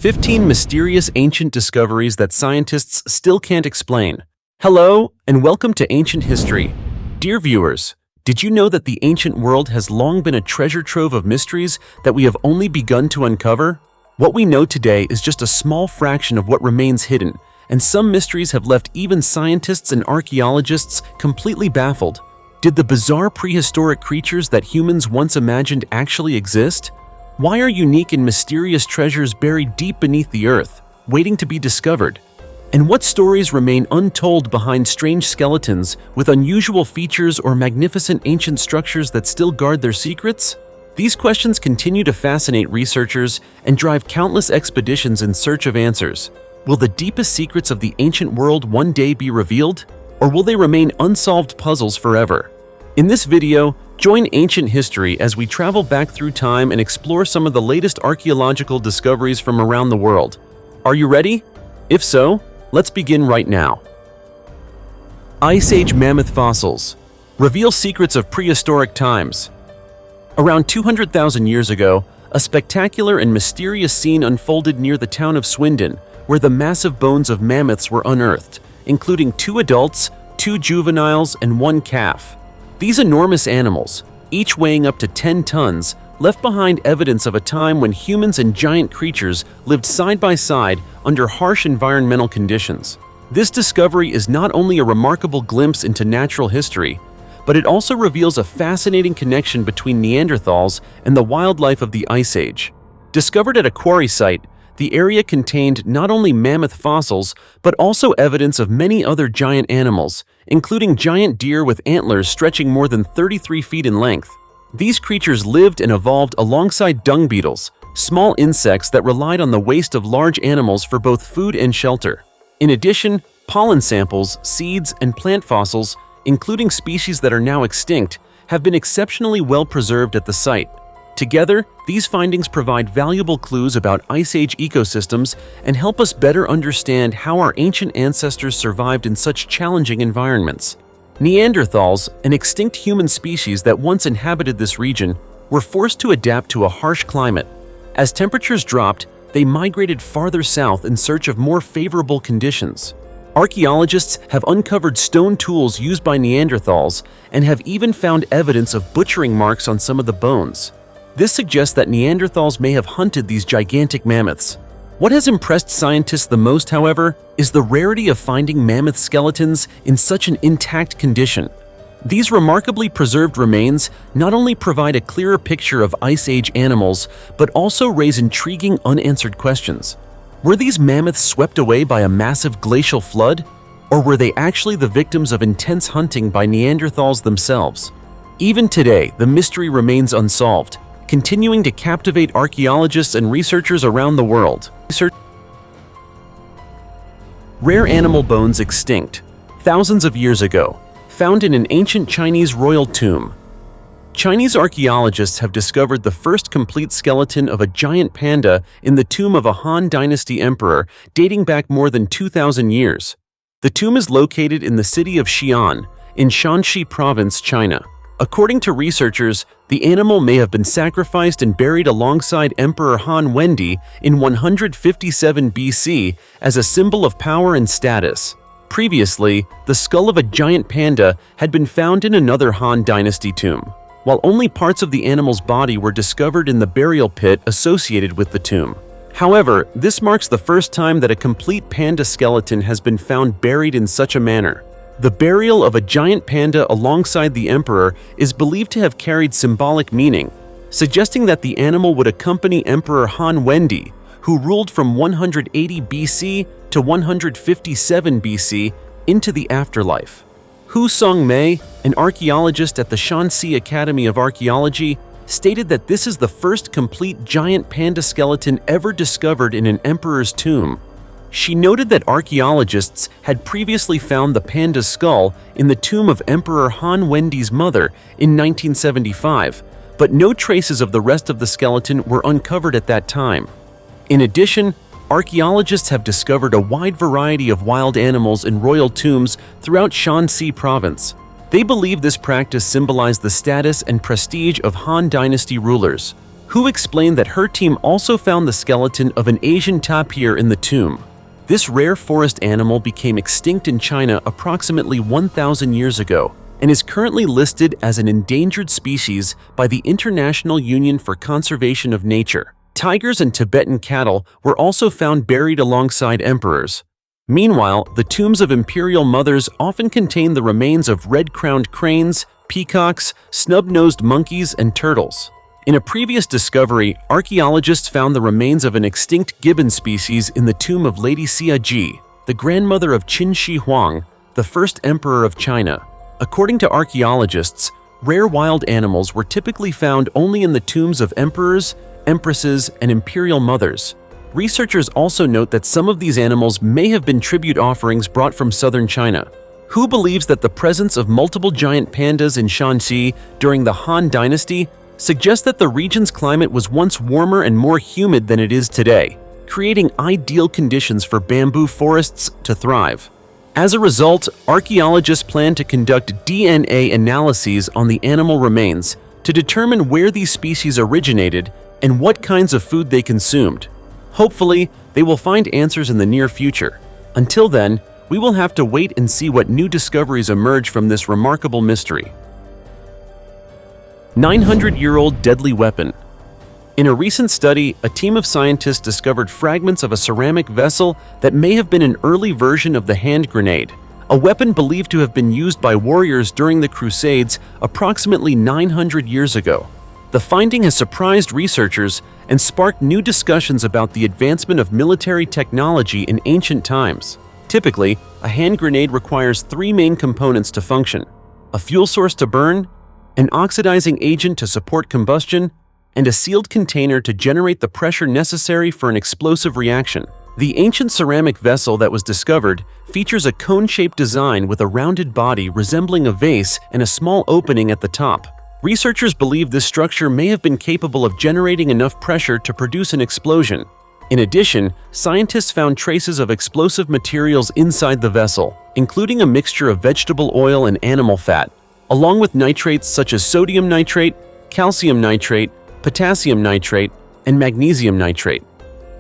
15 mysterious ancient discoveries that scientists still can't explain. Hello, and welcome to Ancient History. Dear viewers, did you know that the ancient world has long been a treasure trove of mysteries that we have only begun to uncover? What we know today is just a small fraction of what remains hidden, and some mysteries have left even scientists and archaeologists completely baffled. Did the bizarre prehistoric creatures that humans once imagined actually exist? Why are unique and mysterious treasures buried deep beneath the earth, waiting to be discovered? And what stories remain untold behind strange skeletons with unusual features or magnificent ancient structures that still guard their secrets? These questions continue to fascinate researchers and drive countless expeditions in search of answers. Will the deepest secrets of the ancient world one day be revealed? Or will they remain unsolved puzzles forever? In this video, join Ancient History as we travel back through time and explore some of the latest archaeological discoveries from around the world. Are you ready? If so, let's begin right now. Ice Age mammoth fossils reveal secrets of prehistoric times. Around 200,000 years ago, a spectacular and mysterious scene unfolded near the town of Swindon, where the massive bones of mammoths were unearthed, including 2 adults, 2 juveniles, and 1 calf. These enormous animals, each weighing up to 10 tons, left behind evidence of a time when humans and giant creatures lived side by side under harsh environmental conditions. This discovery is not only a remarkable glimpse into natural history, but it also reveals a fascinating connection between Neanderthals and the wildlife of the Ice Age. Discovered at a quarry site, the area contained not only mammoth fossils, but also evidence of many other giant animals, including giant deer with antlers stretching more than 33 feet in length. These creatures lived and evolved alongside dung beetles, small insects that relied on the waste of large animals for both food and shelter. In addition, pollen samples, seeds, and plant fossils, including species that are now extinct, have been exceptionally well preserved at the site. Together, these findings provide valuable clues about Ice Age ecosystems and help us better understand how our ancient ancestors survived in such challenging environments. Neanderthals, an extinct human species that once inhabited this region, were forced to adapt to a harsh climate. As temperatures dropped, they migrated farther south in search of more favorable conditions. Archaeologists have uncovered stone tools used by Neanderthals and have even found evidence of butchering marks on some of the bones. This suggests that Neanderthals may have hunted these gigantic mammoths. What has impressed scientists the most, however, is the rarity of finding mammoth skeletons in such an intact condition. These remarkably preserved remains not only provide a clearer picture of Ice Age animals, but also raise intriguing unanswered questions. Were these mammoths swept away by a massive glacial flood? Or were they actually the victims of intense hunting by Neanderthals themselves? Even today, the mystery remains unsolved, continuing to captivate archaeologists and researchers around the world. Rare animal bones extinct, thousands of years ago, found in an ancient Chinese royal tomb. Chinese archaeologists have discovered the first complete skeleton of a giant panda in the tomb of a Han Dynasty emperor dating back more than 2,000 years. The tomb is located in the city of Xi'an, in Shanxi Province, China. According to researchers, the animal may have been sacrificed and buried alongside Emperor Han Wendi in 157 BC as a symbol of power and status. Previously, the skull of a giant panda had been found in another Han Dynasty tomb, while only parts of the animal's body were discovered in the burial pit associated with the tomb. However, this marks the first time that a complete panda skeleton has been found buried in such a manner. The burial of a giant panda alongside the emperor is believed to have carried symbolic meaning, suggesting that the animal would accompany Emperor Han Wendi, who ruled from 180 BC to 157 BC, into the afterlife. Hu Songmei, an archaeologist at the Shanxi Academy of Archaeology, stated that this is the first complete giant panda skeleton ever discovered in an emperor's tomb. She noted that archaeologists had previously found the panda's skull in the tomb of Emperor Han Wendi's mother in 1975, but no traces of the rest of the skeleton were uncovered at that time. In addition, archaeologists have discovered a wide variety of wild animals in royal tombs throughout Shanxi Province. They believe this practice symbolized the status and prestige of Han Dynasty rulers. who explained that her team also found the skeleton of an Asian tapir in the tomb. This rare forest animal became extinct in China approximately 1,000 years ago and is currently listed as an endangered species by the International Union for Conservation of Nature. Tigers and Tibetan cattle were also found buried alongside emperors. Meanwhile, the tombs of imperial mothers often contain the remains of red-crowned cranes, peacocks, snub-nosed monkeys, and turtles. In a previous discovery, archaeologists found the remains of an extinct gibbon species in the tomb of Lady Xia Ji, the grandmother of Qin Shi Huang, the first emperor of China. According to archaeologists, rare wild animals were typically found only in the tombs of emperors, empresses, and imperial mothers. Researchers also note that some of these animals may have been tribute offerings brought from southern China. Who believes that the presence of multiple giant pandas in Shanxi during the Han Dynasty suggests that the region's climate was once warmer and more humid than it is today, creating ideal conditions for bamboo forests to thrive. As a result, archaeologists plan to conduct DNA analyses on the animal remains to determine where these species originated and what kinds of food they consumed. Hopefully, they will find answers in the near future. Until then, we will have to wait and see what new discoveries emerge from this remarkable mystery. 900-year-old deadly weapon. In a recent study, a team of scientists discovered fragments of a ceramic vessel that may have been an early version of the hand grenade, a weapon believed to have been used by warriors during the Crusades approximately 900 years ago. The finding has surprised researchers and sparked new discussions about the advancement of military technology in ancient times. Typically, a hand grenade requires three main components to function: a fuel source to burn, an oxidizing agent to support combustion, and a sealed container to generate the pressure necessary for an explosive reaction. The ancient ceramic vessel that was discovered features a cone-shaped design with a rounded body resembling a vase and a small opening at the top. Researchers believe this structure may have been capable of generating enough pressure to produce an explosion. In addition, scientists found traces of explosive materials inside the vessel, including a mixture of vegetable oil and animal fat, along with nitrates such as sodium nitrate, calcium nitrate, potassium nitrate, and magnesium nitrate.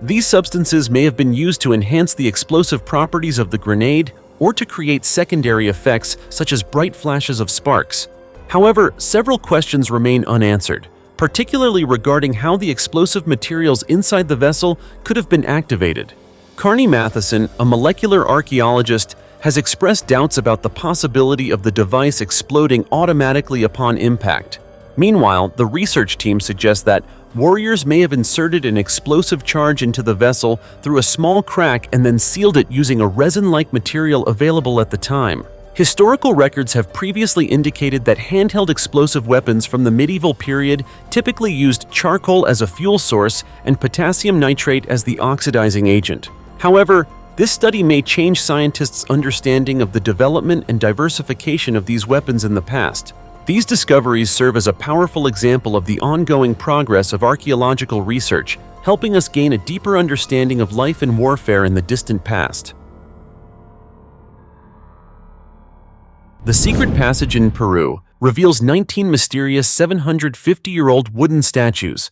These substances may have been used to enhance the explosive properties of the grenade or to create secondary effects such as bright flashes of sparks. However, several questions remain unanswered, particularly regarding how the explosive materials inside the vessel could have been activated. Carney Matheson, a molecular archaeologist, has expressed doubts about the possibility of the device exploding automatically upon impact. Meanwhile, the research team suggests that warriors may have inserted an explosive charge into the vessel through a small crack and then sealed it using a resin-like material available at the time. Historical records have previously indicated that handheld explosive weapons from the medieval period typically used charcoal as a fuel source and potassium nitrate as the oxidizing agent. However, this study may change scientists' understanding of the development and diversification of these weapons in the past. These discoveries serve as a powerful example of the ongoing progress of archaeological research, helping us gain a deeper understanding of life and warfare in the distant past. The Secret Passage in Peru reveals 19 mysterious 750-year-old wooden statues.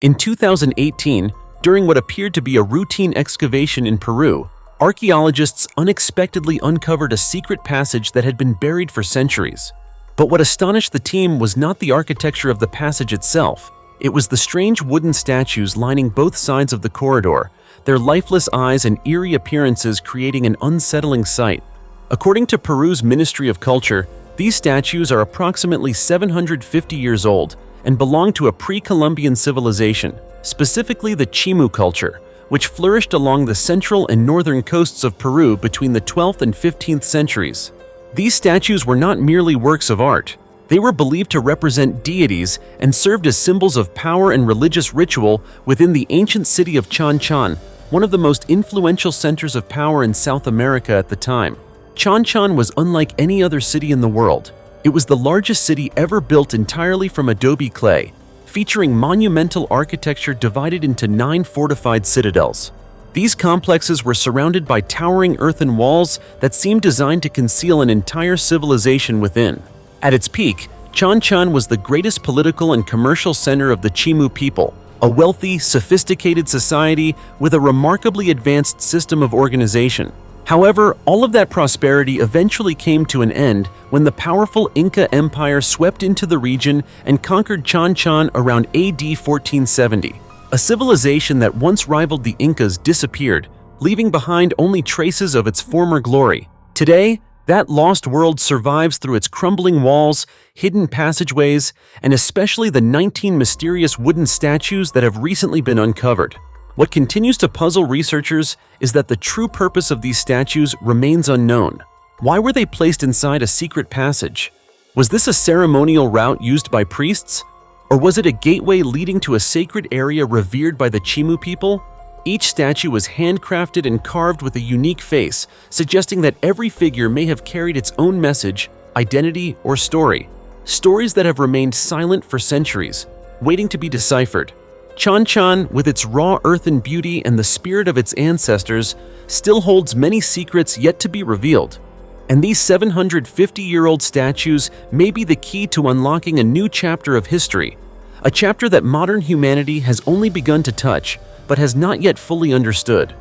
In 2018, during what appeared to be a routine excavation in Peru, archaeologists unexpectedly uncovered a secret passage that had been buried for centuries. But what astonished the team was not the architecture of the passage itself. It was the strange wooden statues lining both sides of the corridor, their lifeless eyes and eerie appearances creating an unsettling sight. According to Peru's Ministry of Culture, these statues are approximately 750 years old and belong to a pre-Columbian civilization, specifically the Chimu culture, which flourished along the central and northern coasts of Peru between the 12th and 15th centuries. These statues were not merely works of art. They were believed to represent deities and served as symbols of power and religious ritual within the ancient city of Chan, one of the most influential centers of power in South America at the time. Chan was unlike any other city in the world. It was the largest city ever built entirely from adobe clay, featuring monumental architecture divided into 9 fortified citadels. These complexes were surrounded by towering earthen walls that seemed designed to conceal an entire civilization within. At its peak, Chanchan was the greatest political and commercial center of the Chimu people, a wealthy, sophisticated society with a remarkably advanced system of organization. However, all of that prosperity eventually came to an end when the powerful Inca Empire swept into the region and conquered Chanchan around AD 1470. A civilization that once rivaled the Incas disappeared, leaving behind only traces of its former glory. Today, that lost world survives through its crumbling walls, hidden passageways, and especially the 19 mysterious wooden statues that have recently been uncovered. What continues to puzzle researchers is that the true purpose of these statues remains unknown. Why were they placed inside a secret passage? Was this a ceremonial route used by priests? Or was it a gateway leading to a sacred area revered by the Chimu people? Each statue was handcrafted and carved with a unique face, suggesting that every figure may have carried its own message, identity, or story. Stories that have remained silent for centuries, waiting to be deciphered. Chanchan, with its raw earthen beauty and the spirit of its ancestors, still holds many secrets yet to be revealed. And these 750-year-old statues may be the key to unlocking a new chapter of history, a chapter that modern humanity has only begun to touch, but has not yet fully understood.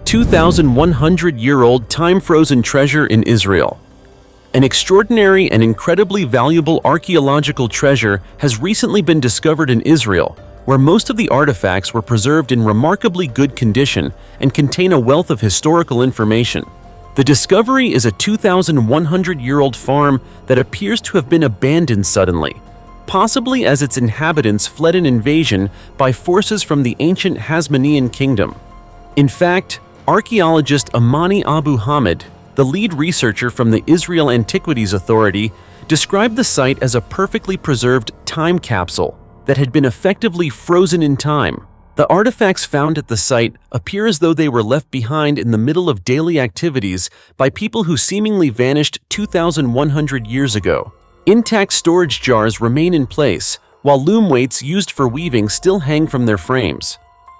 2,100-year-old time-frozen treasure in Israel. An extraordinary and incredibly valuable archaeological treasure has recently been discovered in Israel, where most of the artifacts were preserved in remarkably good condition and contain a wealth of historical information. The discovery is a 2,100-year-old farm that appears to have been abandoned suddenly, possibly as its inhabitants fled an invasion by forces from the ancient Hasmonean kingdom. In fact, archaeologist Amani Abu Hamid, the lead researcher from the Israel Antiquities Authority, described the site as a perfectly preserved time capsule that had been effectively frozen in time. The artifacts found at the site appear as though they were left behind in the middle of daily activities by people who seemingly vanished 2,100 years ago. Intact storage jars remain in place, while loom weights used for weaving still hang from their frames.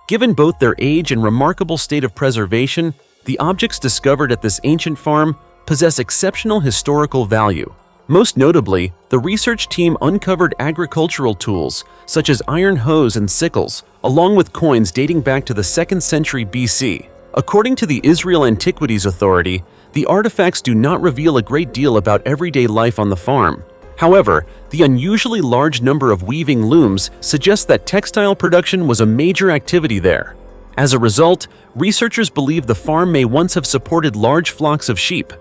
Given both their age and remarkable state of preservation, the objects discovered at this ancient farm possess exceptional historical value. Most notably, the research team uncovered agricultural tools such as iron hoes and sickles, along with coins dating back to the 2nd century BC. According to the Israel Antiquities Authority, the artifacts do not reveal a great deal about everyday life on the farm. However, the unusually large number of weaving looms suggests that textile production was a major activity there. As a result, researchers believe the farm may once have supported large flocks of sheep.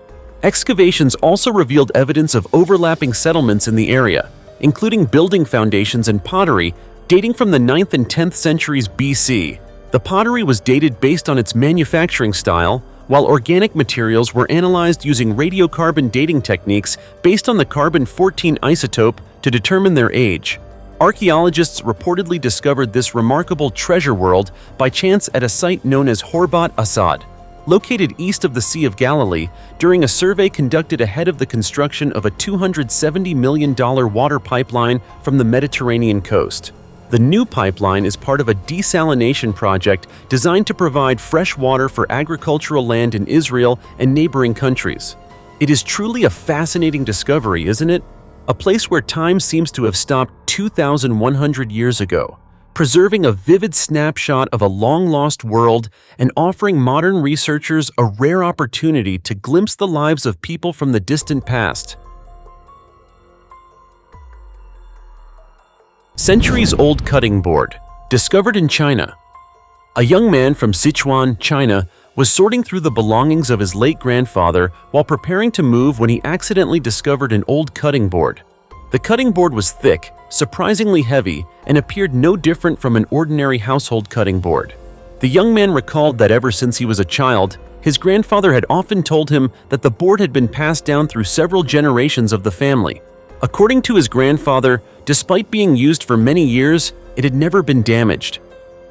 Excavations also revealed evidence of overlapping settlements in the area, including building foundations and pottery dating from the 9th and 10th centuries BC. The pottery was dated based on its manufacturing style, while organic materials were analyzed using radiocarbon dating techniques based on the carbon-14 isotope to determine their age. Archaeologists reportedly discovered this remarkable treasure world by chance at a site known as Horbat Assad, located east of the Sea of Galilee, during a survey conducted ahead of the construction of a $270 million water pipeline from the Mediterranean coast. The new pipeline is part of a desalination project designed to provide fresh water for agricultural land in Israel and neighboring countries. It is truly a fascinating discovery, isn't it? A place where time seems to have stopped 2,100 years ago, preserving a vivid snapshot of a long-lost world and offering modern researchers a rare opportunity to glimpse the lives of people from the distant past. Centuries-old cutting board, discovered in China. A young man from Sichuan, China, was sorting through the belongings of his late grandfather while preparing to move when he accidentally discovered an old cutting board. The cutting board was thick, surprisingly heavy, and appeared no different from an ordinary household cutting board. The young man recalled that ever since he was a child, his grandfather had often told him that the board had been passed down through several generations of the family. According to his grandfather, despite being used for many years, it had never been damaged.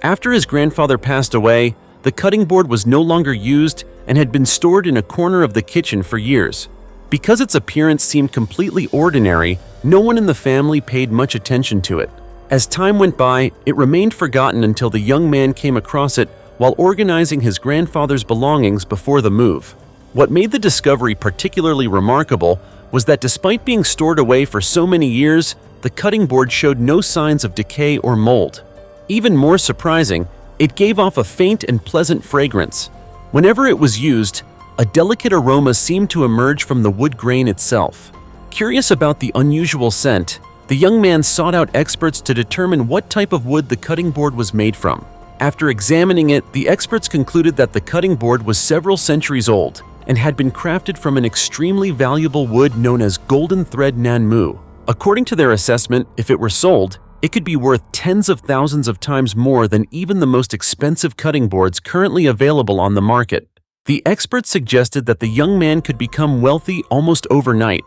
After his grandfather passed away, the cutting board was no longer used and had been stored in a corner of the kitchen for years. Because its appearance seemed completely ordinary, no one in the family paid much attention to it. As time went by, it remained forgotten until the young man came across it while organizing his grandfather's belongings before the move. What made the discovery particularly remarkable was that despite being stored away for so many years, the cutting board showed no signs of decay or mold. Even more surprising, it gave off a faint and pleasant fragrance. Whenever it was used, a delicate aroma seemed to emerge from the wood grain itself. Curious about the unusual scent, the young man sought out experts to determine what type of wood the cutting board was made from. After examining it, the experts concluded that the cutting board was several centuries old and had been crafted from an extremely valuable wood known as golden thread nanmu. According to their assessment, if it were sold, it could be worth tens of thousands of times more than even the most expensive cutting boards currently available on the market. The experts suggested that the young man could become wealthy almost overnight.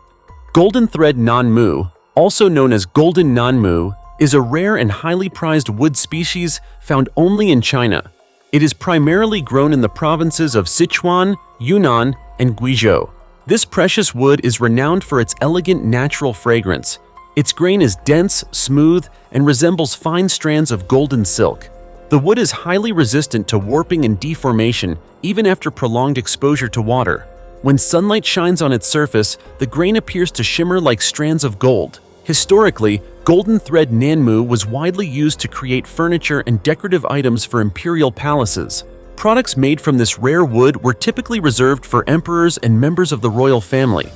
Golden thread nanmu, also known as golden nanmu, is a rare and highly prized wood species found only in China. It is primarily grown in the provinces of Sichuan, Yunnan, and Guizhou. This precious wood is renowned for its elegant natural fragrance. Its grain is dense, smooth, and resembles fine strands of golden silk. The wood is highly resistant to warping and deformation, even after prolonged exposure to water. When sunlight shines on its surface, the grain appears to shimmer like strands of gold. Historically, golden thread nanmu was widely used to create furniture and decorative items for imperial palaces. Products made from this rare wood were typically reserved for emperors and members of the royal family.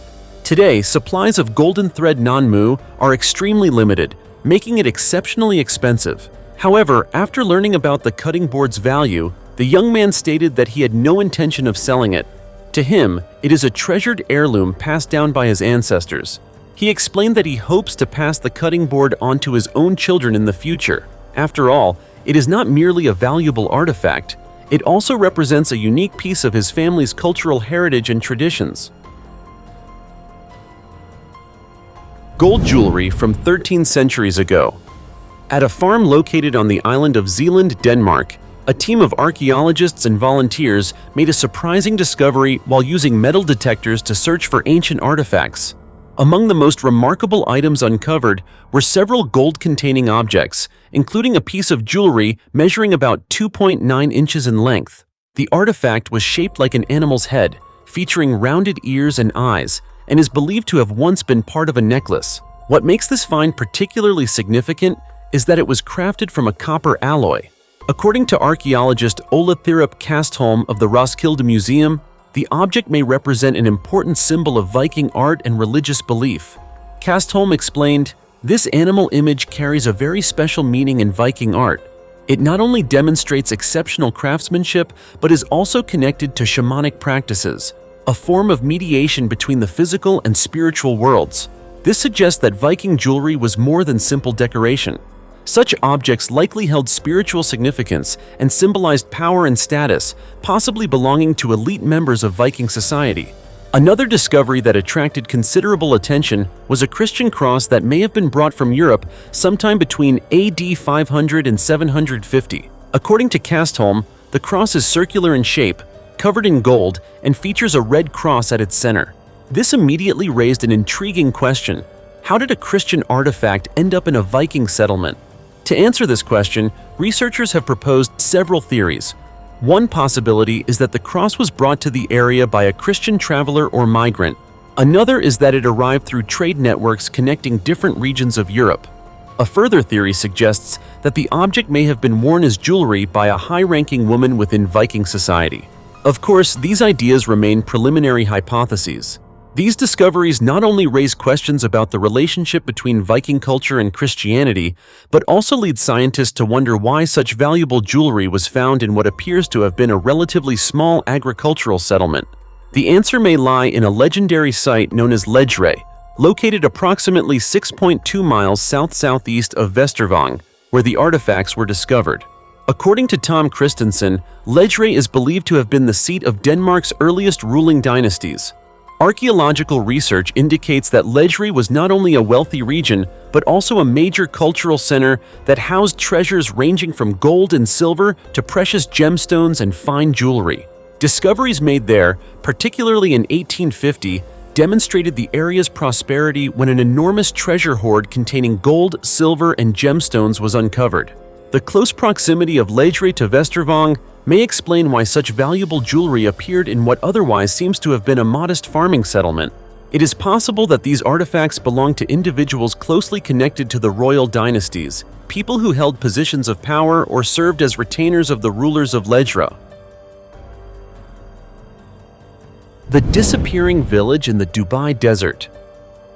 Today, supplies of golden thread nanmu are extremely limited, making it exceptionally expensive. However, after learning about the cutting board's value, the young man stated that he had no intention of selling it. To him, it is a treasured heirloom passed down by his ancestors. He explained that he hopes to pass the cutting board on to his own children in the future. After all, it is not merely a valuable artifact, it also represents a unique piece of his family's cultural heritage and traditions. Gold jewelry from 13 centuries ago. At a farm located on the island of Zealand, Denmark, a team of archaeologists and volunteers made a surprising discovery while using metal detectors to search for ancient artifacts. Among the most remarkable items uncovered were several gold-containing objects, including a piece of jewelry measuring about 2.9 inches in length. The artifact was shaped like an animal's head, featuring rounded ears and eyes, and is believed to have once been part of a necklace. What makes this find particularly significant is that it was crafted from a copper alloy. According to archaeologist Ola Thirup Kastholm of the Roskilde Museum, the object may represent an important symbol of Viking art and religious belief. Kastholm explained, "This animal image carries a very special meaning in Viking art. It not only demonstrates exceptional craftsmanship, but is also connected to shamanic practices, a form of mediation between the physical and spiritual worlds. This suggests that Viking jewelry was more than simple decoration. Such objects likely held spiritual significance and symbolized power and status, possibly belonging to elite members of Viking society." Another discovery that attracted considerable attention was a Christian cross that may have been brought from Europe sometime between AD 500 and 750. According to Kastholm, the cross is circular in shape, covered in gold, and features a red cross at its center. This immediately raised an intriguing question. How did a Christian artifact end up in a Viking settlement? To answer this question, researchers have proposed several theories. One possibility is that the cross was brought to the area by a Christian traveler or migrant. Another is that it arrived through trade networks connecting different regions of Europe. A further theory suggests that the object may have been worn as jewelry by a high-ranking woman within Viking society. Of course, these ideas remain preliminary hypotheses. These discoveries not only raise questions about the relationship between Viking culture and Christianity, but also lead scientists to wonder why such valuable jewelry was found in what appears to have been a relatively small agricultural settlement. The answer may lie in a legendary site known as Ledre, located approximately 6.2 miles south-southeast of Vestervang, where the artifacts were discovered. According to Tom Christensen, Ledre is believed to have been the seat of Denmark's earliest ruling dynasties. Archaeological research indicates that Ledre was not only a wealthy region, but also a major cultural center that housed treasures ranging from gold and silver to precious gemstones and fine jewelry. Discoveries made there, particularly in 1850, demonstrated the area's prosperity when an enormous treasure hoard containing gold, silver, and gemstones was uncovered. The close proximity of Ledre to Vestervang may explain why such valuable jewelry appeared in what otherwise seems to have been a modest farming settlement. It is possible that these artifacts belong to individuals closely connected to the royal dynasties, people who held positions of power or served as retainers of the rulers of Lejra. The disappearing village in the Dubai desert.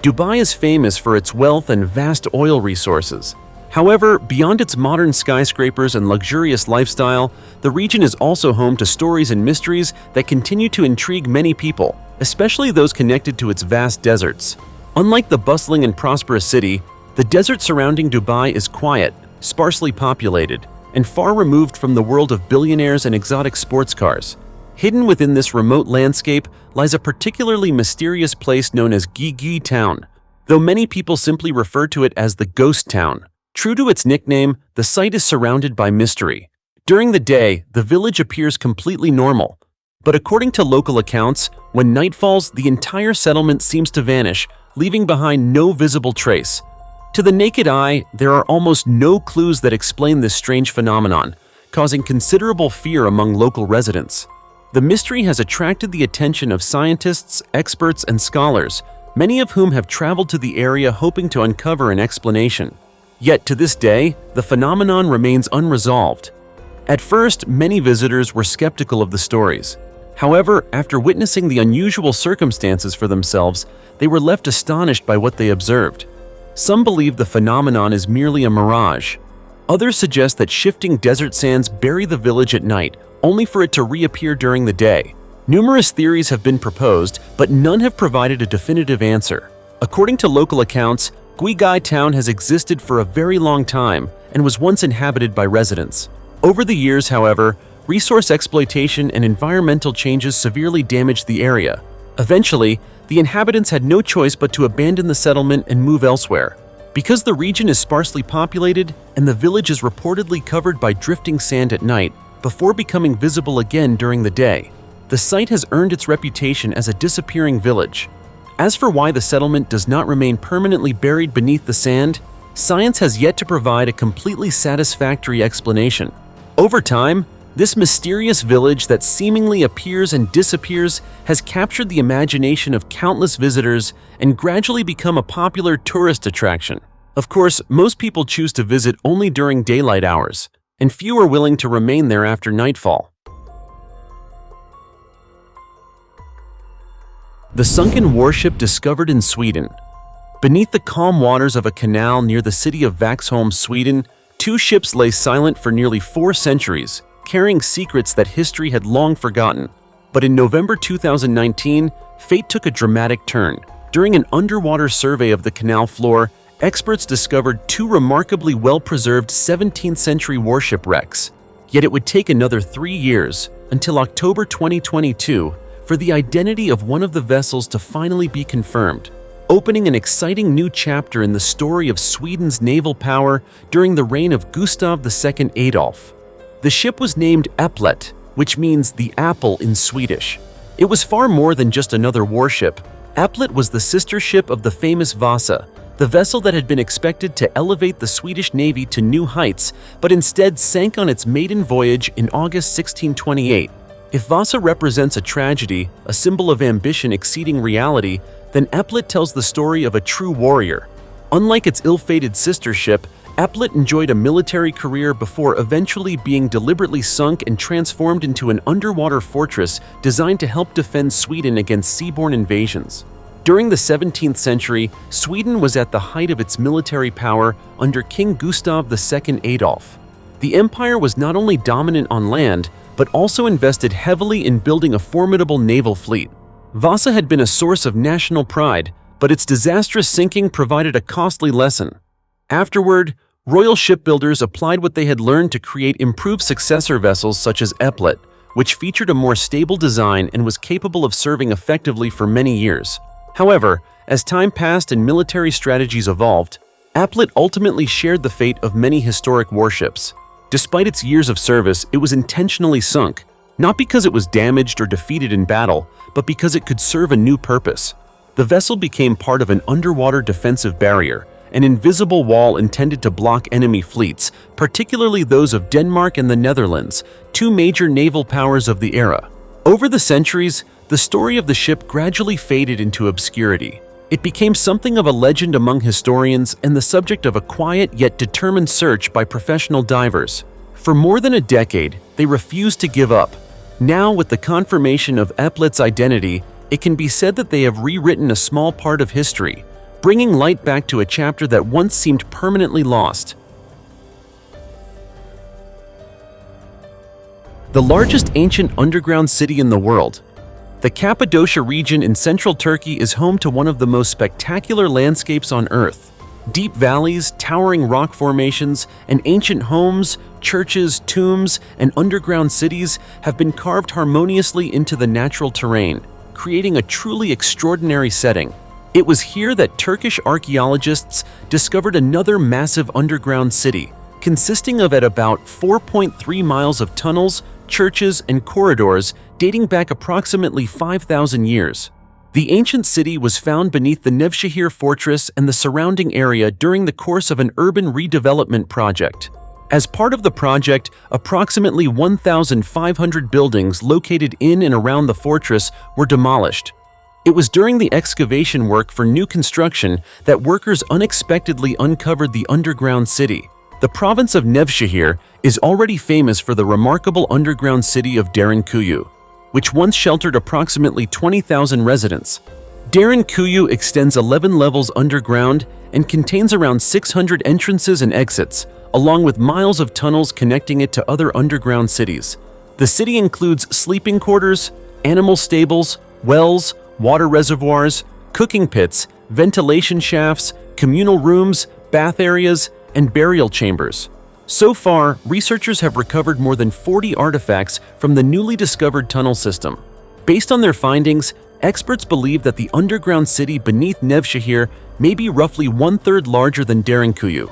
Dubai is famous for its wealth and vast oil resources. However, beyond its modern skyscrapers and luxurious lifestyle, the region is also home to stories and mysteries that continue to intrigue many people, especially those connected to its vast deserts. Unlike the bustling and prosperous city, the desert surrounding Dubai is quiet, sparsely populated, and far removed from the world of billionaires and exotic sports cars. Hidden within this remote landscape lies a particularly mysterious place known as Gigi Town, though many people simply refer to it as the Ghost Town. True to its nickname, the site is surrounded by mystery. During the day, the village appears completely normal, but according to local accounts, when night falls, the entire settlement seems to vanish, leaving behind no visible trace. To the naked eye, there are almost no clues that explain this strange phenomenon, causing considerable fear among local residents. The mystery has attracted the attention of scientists, experts, and scholars, many of whom have traveled to the area hoping to uncover an explanation. Yet to this day, the phenomenon remains unresolved. At first, many visitors were skeptical of the stories. However, after witnessing the unusual circumstances for themselves, they were left astonished by what they observed. Some believe the phenomenon is merely a mirage. Others suggest that shifting desert sands bury the village at night, only for it to reappear during the day. Numerous theories have been proposed, but none have provided a definitive answer. According to local accounts, Gui Town has existed for a very long time and was once inhabited by residents. Over the years, however, resource exploitation and environmental changes severely damaged the area. Eventually, the inhabitants had no choice but to abandon the settlement and move elsewhere. Because the region is sparsely populated and the village is reportedly covered by drifting sand at night before becoming visible again during the day, the site has earned its reputation as a disappearing village. As for why the settlement does not remain permanently buried beneath the sand, science has yet to provide a completely satisfactory explanation. Over time, this mysterious village that seemingly appears and disappears has captured the imagination of countless visitors and gradually become a popular tourist attraction. Of course, most people choose to visit only during daylight hours, and few are willing to remain there after nightfall. The sunken warship discovered in Sweden. Beneath the calm waters of a canal near the city of Vaxholm, Sweden, two ships lay silent for nearly 4 centuries, carrying secrets that history had long forgotten. But in November 2019, fate took a dramatic turn. During an underwater survey of the canal floor, experts discovered 2 remarkably well-preserved 17th-century warship wrecks. Yet it would take another 3 years, until October 2022, for the identity of one of the vessels to finally be confirmed, opening an exciting new chapter in the story of Sweden's naval power during the reign of Gustav II Adolf. The ship was named Äpplet, which means the apple in Swedish. It was far more than just another warship. Äpplet was the sister ship of the famous Vasa, the vessel that had been expected to elevate the Swedish Navy to new heights, but instead sank on its maiden voyage in August 1628. If Vasa represents a tragedy, a symbol of ambition exceeding reality, then Äpplet tells the story of a true warrior. Unlike its ill-fated sister ship, Äpplet enjoyed a military career before eventually being deliberately sunk and transformed into an underwater fortress designed to help defend Sweden against seaborne invasions. During the 17th century, Sweden was at the height of its military power under King Gustav II Adolf. The empire was not only dominant on land, but also invested heavily in building a formidable naval fleet. Vasa had been a source of national pride, but its disastrous sinking provided a costly lesson. Afterward, royal shipbuilders applied what they had learned to create improved successor vessels such as Äpplet, which featured a more stable design and was capable of serving effectively for many years. However, as time passed and military strategies evolved, Äpplet ultimately shared the fate of many historic warships. Despite its years of service, it was intentionally sunk, not because it was damaged or defeated in battle, but because it could serve a new purpose. The vessel became part of an underwater defensive barrier, an invisible wall intended to block enemy fleets, particularly those of Denmark and the Netherlands, two major naval powers of the era. Over the centuries, the story of the ship gradually faded into obscurity. It became something of a legend among historians and the subject of a quiet yet determined search by professional divers. For more than a decade, they refused to give up. Now, with the confirmation of Eplet's identity, it can be said that they have rewritten a small part of history, bringing light back to a chapter that once seemed permanently lost. The largest ancient underground city in the world. The Cappadocia region in central Turkey is home to one of the most spectacular landscapes on Earth. Deep valleys, towering rock formations, and ancient homes, churches, tombs, and underground cities have been carved harmoniously into the natural terrain, creating a truly extraordinary setting. It was here that Turkish archaeologists discovered another massive underground city, consisting of about 4.3 miles of tunnels, churches, and corridors dating back approximately 5,000 years. The ancient city was found beneath the Nevşehir fortress and the surrounding area during the course of an urban redevelopment project. As part of the project, approximately 1,500 buildings located in and around the fortress were demolished. It was during the excavation work for new construction that workers unexpectedly uncovered the underground city. The province of Nevşehir is already famous for the remarkable underground city of Derinkuyu, which once sheltered approximately 20,000 residents. Derinkuyu extends 11 levels underground and contains around 600 entrances and exits, along with miles of tunnels connecting it to other underground cities. The city includes sleeping quarters, animal stables, wells, water reservoirs, cooking pits, ventilation shafts, communal rooms, bath areas, and burial chambers. So far, researchers have recovered more than 40 artifacts from the newly discovered tunnel system. Based on their findings, experts believe that the underground city beneath Nevşehir may be roughly one-third larger than Derinkuyu.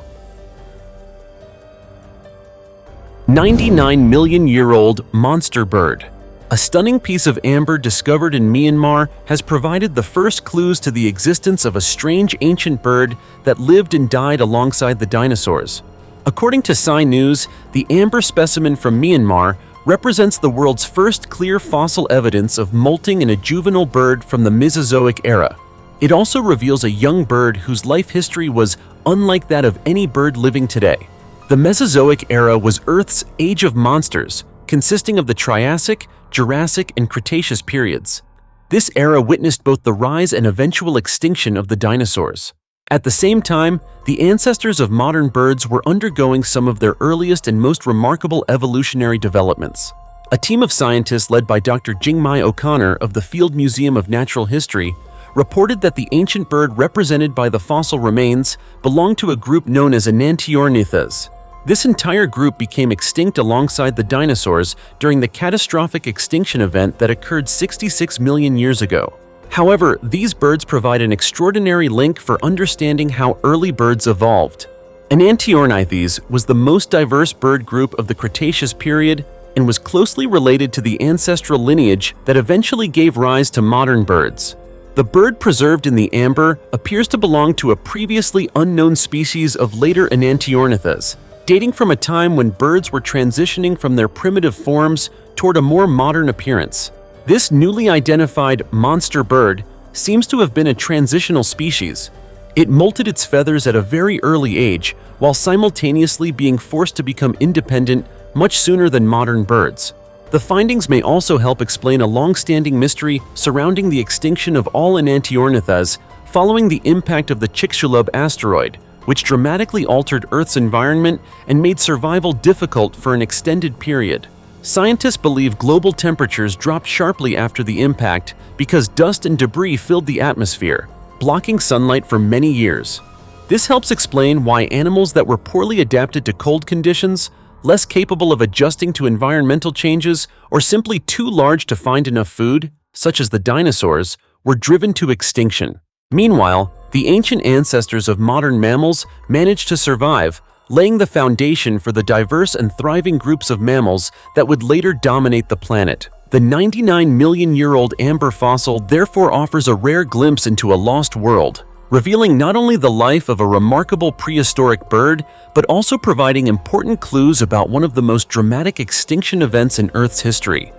99-million-year-old monster bird. A stunning piece of amber discovered in Myanmar has provided the first clues to the existence of a strange ancient bird that lived and died alongside the dinosaurs. According to Sci News, the amber specimen from Myanmar represents the world's first clear fossil evidence of molting in a juvenile bird from the Mesozoic era. It also reveals a young bird whose life history was unlike that of any bird living today. The Mesozoic era was Earth's age of monsters, consisting of the Triassic, Jurassic, and Cretaceous periods. This era witnessed both the rise and eventual extinction of the dinosaurs. At the same time, the ancestors of modern birds were undergoing some of their earliest and most remarkable evolutionary developments. A team of scientists led by Dr. Jingmai O'Connor of the Field Museum of Natural History reported that the ancient bird represented by the fossil remains belonged to a group known as Enantiorniths. This entire group became extinct alongside the dinosaurs during the catastrophic extinction event that occurred 66 million years ago. However, these birds provide an extraordinary link for understanding how early birds evolved. Enantiorniths was the most diverse bird group of the Cretaceous period and was closely related to the ancestral lineage that eventually gave rise to modern birds. The bird preserved in the amber appears to belong to a previously unknown species of later Enantiorniths, dating from a time when birds were transitioning from their primitive forms toward a more modern appearance. This newly identified monster bird seems to have been a transitional species. It molted its feathers at a very early age, while simultaneously being forced to become independent much sooner than modern birds. The findings may also help explain a long-standing mystery surrounding the extinction of all Enantiorniths following the impact of the Chicxulub asteroid, which dramatically altered Earth's environment and made survival difficult for an extended period. Scientists believe global temperatures dropped sharply after the impact because dust and debris filled the atmosphere, blocking sunlight for many years. This helps explain why animals that were poorly adapted to cold conditions, less capable of adjusting to environmental changes, or simply too large to find enough food, such as the dinosaurs, were driven to extinction. Meanwhile, the ancient ancestors of modern mammals managed to survive, laying the foundation for the diverse and thriving groups of mammals that would later dominate the planet. The 99-million-year-old amber fossil therefore offers a rare glimpse into a lost world, revealing not only the life of a remarkable prehistoric bird, but also providing important clues about one of the most dramatic extinction events in Earth's history.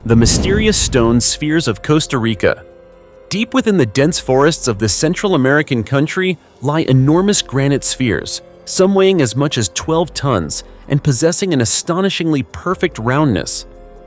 The mysterious stone spheres of Costa Rica. Deep within the dense forests of this Central American country lie enormous granite spheres, some weighing as much as 12 tons and possessing an astonishingly perfect roundness.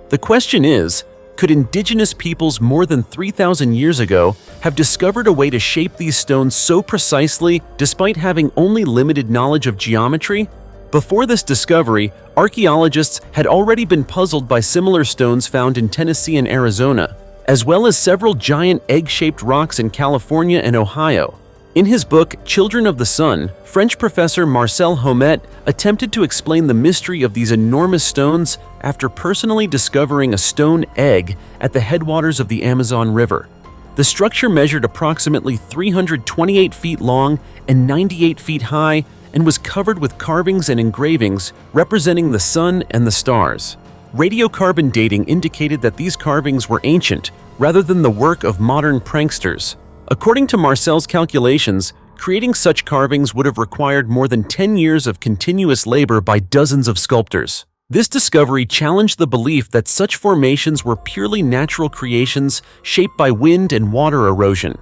The question is, could indigenous peoples more than 3,000 years ago have discovered a way to shape these stones so precisely despite having only limited knowledge of geometry? Before this discovery, archaeologists had already been puzzled by similar stones found in Tennessee and Arizona, as well as several giant egg-shaped rocks in California and Ohio. In his book, Children of the Sun, French professor Marcel Haumet attempted to explain the mystery of these enormous stones after personally discovering a stone egg at the headwaters of the Amazon River. The structure measured approximately 328 feet long and 98 feet high and was covered with carvings and engravings representing the sun and the stars. Radiocarbon dating indicated that these carvings were ancient rather than the work of modern pranksters. According to Marcel's calculations, creating such carvings would have required more than 10 years of continuous labor by dozens of sculptors. This discovery challenged the belief that such formations were purely natural creations shaped by wind and water erosion.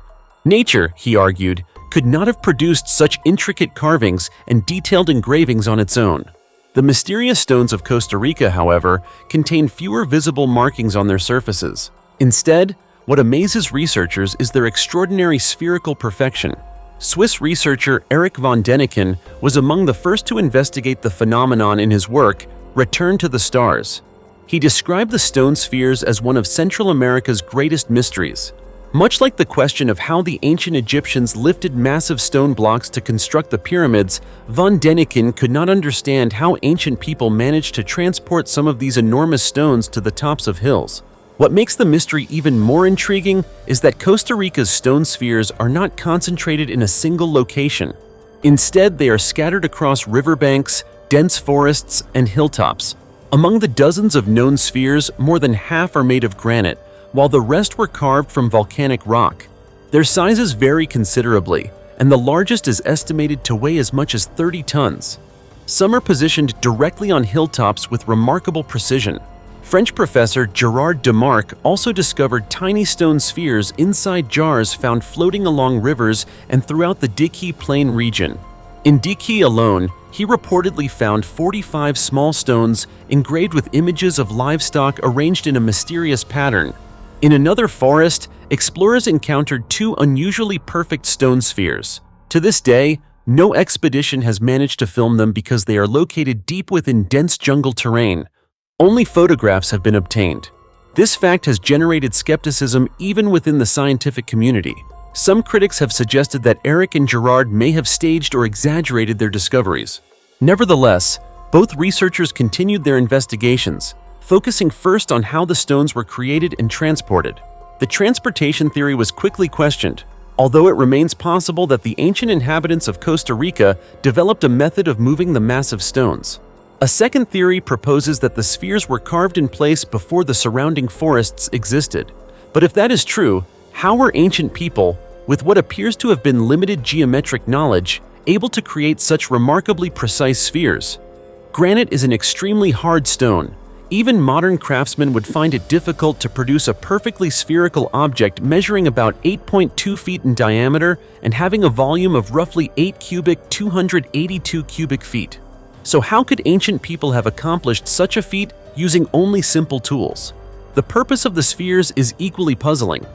Nature, he argued, could not have produced such intricate carvings and detailed engravings on its own. The mysterious stones of Costa Rica, however, contain fewer visible markings on their surfaces. Instead, what amazes researchers is their extraordinary spherical perfection. Swiss researcher Erich von Däniken was among the first to investigate the phenomenon in his work, Return to the Stars. He described the stone spheres as one of Central America's greatest mysteries. Much like the question of how the ancient Egyptians lifted massive stone blocks to construct the pyramids, von Däniken could not understand how ancient people managed to transport some of these enormous stones to the tops of hills. What makes the mystery even more intriguing is that Costa Rica's stone spheres are not concentrated in a single location. Instead, they are scattered across riverbanks, dense forests, and hilltops. Among the dozens of known spheres, more than half are made of granite, while the rest were carved from volcanic rock. Their sizes vary considerably, and the largest is estimated to weigh as much as 30 tons. Some are positioned directly on hilltops with remarkable precision. French professor Gerard Demarque also discovered tiny stone spheres inside jars found floating along rivers and throughout the Diki Plain region. In Diki alone, he reportedly found 45 small stones engraved with images of livestock arranged in a mysterious pattern. In another forest, explorers encountered two unusually perfect stone spheres. To this day, no expedition has managed to film them because they are located deep within dense jungle terrain. Only photographs have been obtained. This fact has generated skepticism even within the scientific community. Some critics have suggested that Eric and Gerard may have staged or exaggerated their discoveries. Nevertheless, both researchers continued their investigations, focusing first on how the stones were created and transported. The transportation theory was quickly questioned, although it remains possible that the ancient inhabitants of Costa Rica developed a method of moving the massive stones. A second theory proposes that the spheres were carved in place before the surrounding forests existed. But if that is true, how were ancient people, with what appears to have been limited geometric knowledge, able to create such remarkably precise spheres? Granite is an extremely hard stone. Even modern craftsmen would find it difficult to produce a perfectly spherical object measuring about 8.2 feet in diameter and having a volume of roughly 282 cubic feet. So how could ancient people have accomplished such a feat using only simple tools? The purpose of the spheres is equally puzzling.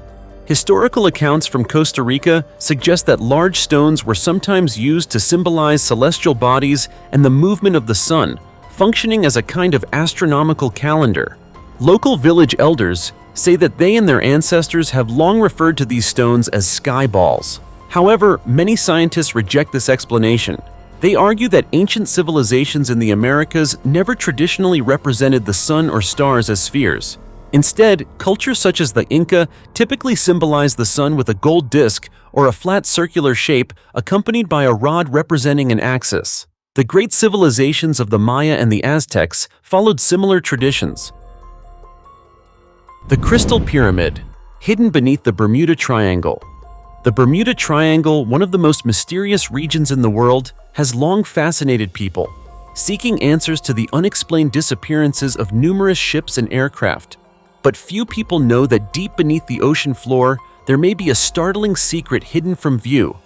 Historical accounts from Costa Rica suggest that large stones were sometimes used to symbolize celestial bodies and the movement of the sun, functioning as a kind of astronomical calendar. Local village elders say that they and their ancestors have long referred to these stones as sky balls. However, many scientists reject this explanation. They argue that ancient civilizations in the Americas never traditionally represented the sun or stars as spheres. Instead, cultures such as the Inca typically symbolize the sun with a gold disk or a flat circular shape accompanied by a rod representing an axis. The great civilizations of the Maya and the Aztecs followed similar traditions. The Crystal Pyramid. hidden beneath the Bermuda Triangle. The Bermuda Triangle, one of the most mysterious regions in the world, has long fascinated people, seeking answers to the unexplained disappearances of numerous ships and aircraft. But few people know that deep beneath the ocean floor, there may be a startling secret hidden from view: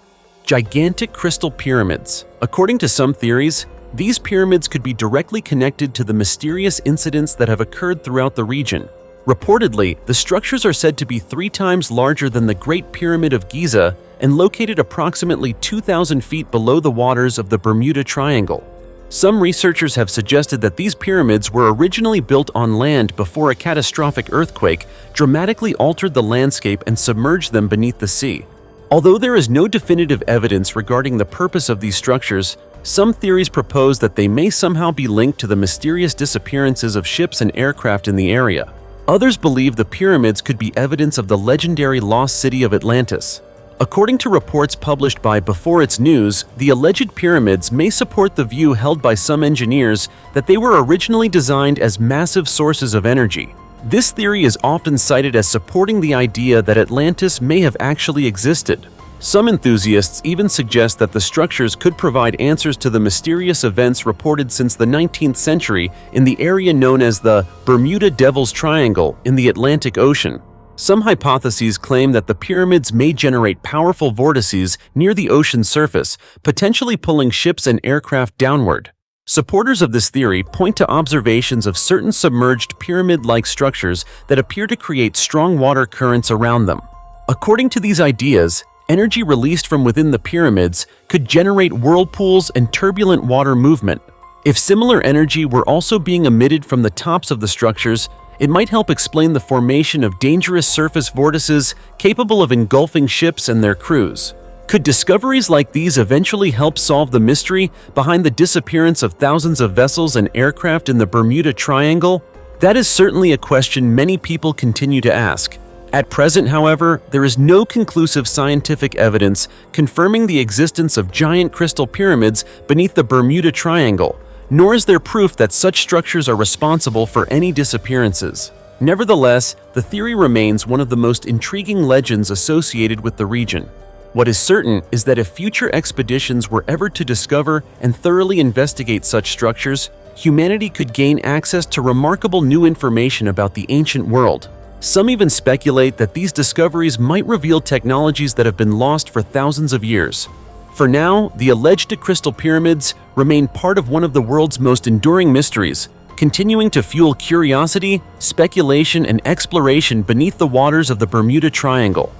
gigantic crystal pyramids. According to some theories, these pyramids could be directly connected to the mysterious incidents that have occurred throughout the region. Reportedly, the structures are said to be 3 times larger than the Great Pyramid of Giza and located approximately 2,000 feet below the waters of the Bermuda Triangle. Some researchers have suggested that these pyramids were originally built on land before a catastrophic earthquake dramatically altered the landscape and submerged them beneath the sea. Although there is no definitive evidence regarding the purpose of these structures, some theories propose that they may somehow be linked to the mysterious disappearances of ships and aircraft in the area. Others believe the pyramids could be evidence of the legendary lost city of Atlantis. According to reports published by Before It's News, the alleged pyramids may support the view held by some engineers that they were originally designed as massive sources of energy. This theory is often cited as supporting the idea that Atlantis may have actually existed. Some enthusiasts even suggest that the structures could provide answers to the mysterious events reported since the 19th century in the area known as the Bermuda Devil's Triangle in the Atlantic Ocean. Some hypotheses claim that the pyramids may generate powerful vortices near the ocean's surface, potentially pulling ships and aircraft downward. Supporters of this theory point to observations of certain submerged pyramid-like structures that appear to create strong water currents around them. According to these ideas, energy released from within the pyramids could generate whirlpools and turbulent water movement. If similar energy were also being emitted from the tops of the structures, it might help explain the formation of dangerous surface vortices capable of engulfing ships and their crews. Could discoveries like these eventually help solve the mystery behind the disappearance of thousands of vessels and aircraft in the Bermuda Triangle? That is certainly a question many people continue to ask. At present, however, there is no conclusive scientific evidence confirming the existence of giant crystal pyramids beneath the Bermuda Triangle, nor is there proof that such structures are responsible for any disappearances. Nevertheless, the theory remains one of the most intriguing legends associated with the region. What is certain is that if future expeditions were ever to discover and thoroughly investigate such structures, humanity could gain access to remarkable new information about the ancient world. Some even speculate that these discoveries might reveal technologies that have been lost for thousands of years. For now, the alleged crystal pyramids remain part of one of the world's most enduring mysteries, continuing to fuel curiosity, speculation, and exploration beneath the waters of the Bermuda Triangle.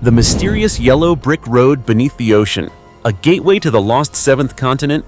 The mysterious yellow brick road beneath the ocean, a gateway to the lost seventh continent.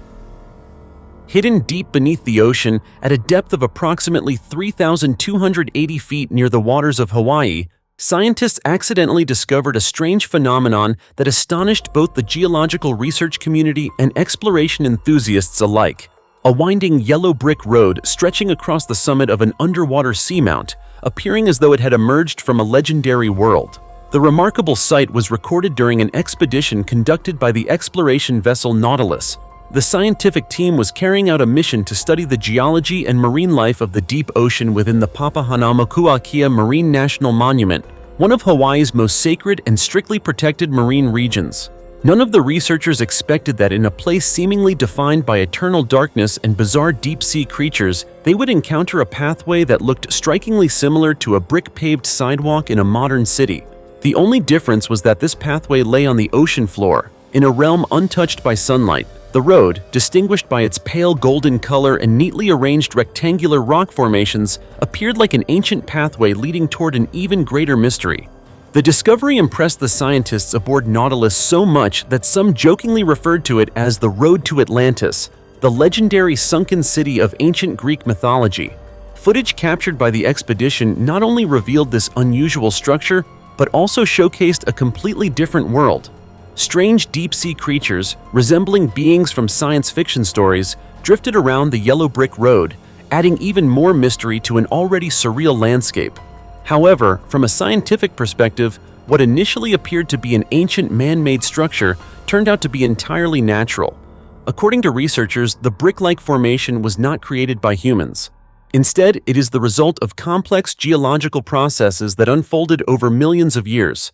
Hidden deep beneath the ocean at a depth of approximately 3,280 feet near the waters of Hawaii, scientists accidentally discovered a strange phenomenon that astonished both the geological research community and exploration enthusiasts alike. A winding yellow brick road stretching across the summit of an underwater seamount, appearing as though it had emerged from a legendary world. The remarkable sight was recorded during an expedition conducted by the exploration vessel Nautilus. The scientific team was carrying out a mission to study the geology and marine life of the deep ocean within the Papahanaumokuakea Marine National Monument, one of Hawaii's most sacred and strictly protected marine regions. None of the researchers expected that in a place seemingly defined by eternal darkness and bizarre deep-sea creatures, they would encounter a pathway that looked strikingly similar to a brick-paved sidewalk in a modern city. The only difference was that this pathway lay on the ocean floor, in a realm untouched by sunlight. The road, distinguished by its pale golden color and neatly arranged rectangular rock formations, appeared like an ancient pathway leading toward an even greater mystery. The discovery impressed the scientists aboard Nautilus so much that some jokingly referred to it as the Road to Atlantis, the legendary sunken city of ancient Greek mythology. Footage captured by the expedition not only revealed this unusual structure, but also showcased a completely different world. Strange deep-sea creatures, resembling beings from science fiction stories, drifted around the yellow brick road, adding even more mystery to an already surreal landscape. However, from a scientific perspective, what initially appeared to be an ancient man-made structure turned out to be entirely natural. According to researchers, the brick-like formation was not created by humans. Instead, it is the result of complex geological processes that unfolded over millions of years.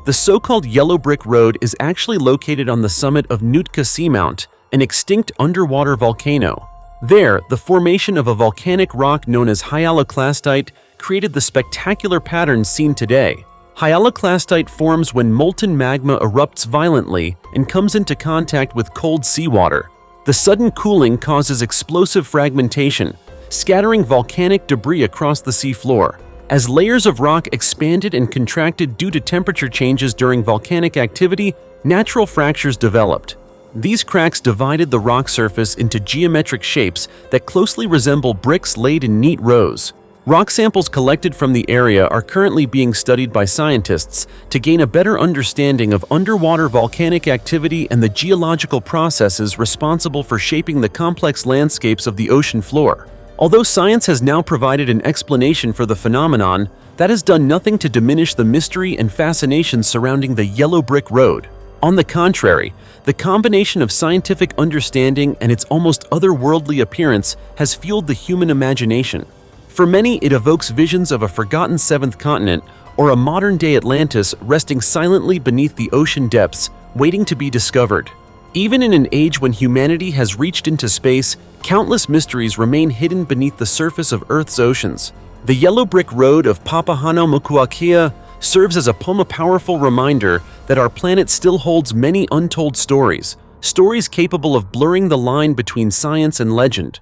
The so-called Yellow Brick Road is actually located on the summit of Nootka Seamount, an extinct underwater volcano. There, the formation of a volcanic rock known as hyaloclastite created the spectacular pattern seen today. Hyaloclastite forms when molten magma erupts violently and comes into contact with cold seawater. The sudden cooling causes explosive fragmentation, scattering volcanic debris across the seafloor. As layers of rock expanded and contracted due to temperature changes during volcanic activity, natural fractures developed. These cracks divided the rock surface into geometric shapes that closely resemble bricks laid in neat rows. Rock samples collected from the area are currently being studied by scientists to gain a better understanding of underwater volcanic activity and the geological processes responsible for shaping the complex landscapes of the ocean floor. Although science has now provided an explanation for the phenomenon, that has done nothing to diminish the mystery and fascination surrounding the Yellow Brick Road. On the contrary, the combination of scientific understanding and its almost otherworldly appearance has fueled the human imagination. For many, it evokes visions of a forgotten seventh continent or a modern-day Atlantis resting silently beneath the ocean depths, waiting to be discovered. Even in an age when humanity has reached into space, countless mysteries remain hidden beneath the surface of Earth's oceans. The Yellow Brick Road of Papahānaumokuākea serves as a powerful reminder that our planet still holds many untold stories, stories capable of blurring the line between science and legend.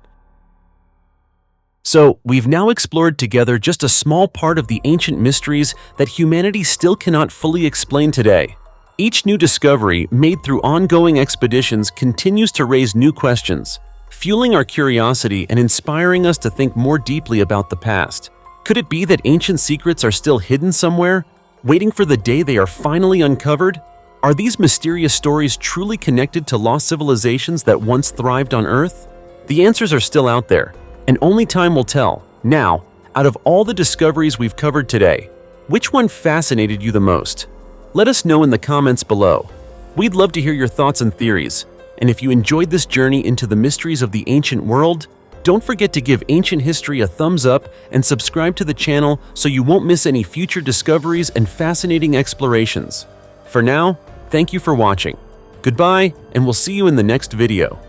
So, we've now explored together just a small part of the ancient mysteries that humanity still cannot fully explain today. Each new discovery made through ongoing expeditions continues to raise new questions, fueling our curiosity and inspiring us to think more deeply about the past. Could it be that ancient secrets are still hidden somewhere, waiting for the day they are finally uncovered? Are these mysterious stories truly connected to lost civilizations that once thrived on Earth? The answers are still out there, and only time will tell. Now, out of all the discoveries we've covered today, which one fascinated you the most? Let us know in the comments below. We'd love to hear your thoughts and theories, and if you enjoyed this journey into the mysteries of the ancient world, don't forget to give Ancient History a thumbs up and subscribe to the channel so you won't miss any future discoveries and fascinating explorations. For now, thank you for watching. Goodbye, and we'll see you in the next video.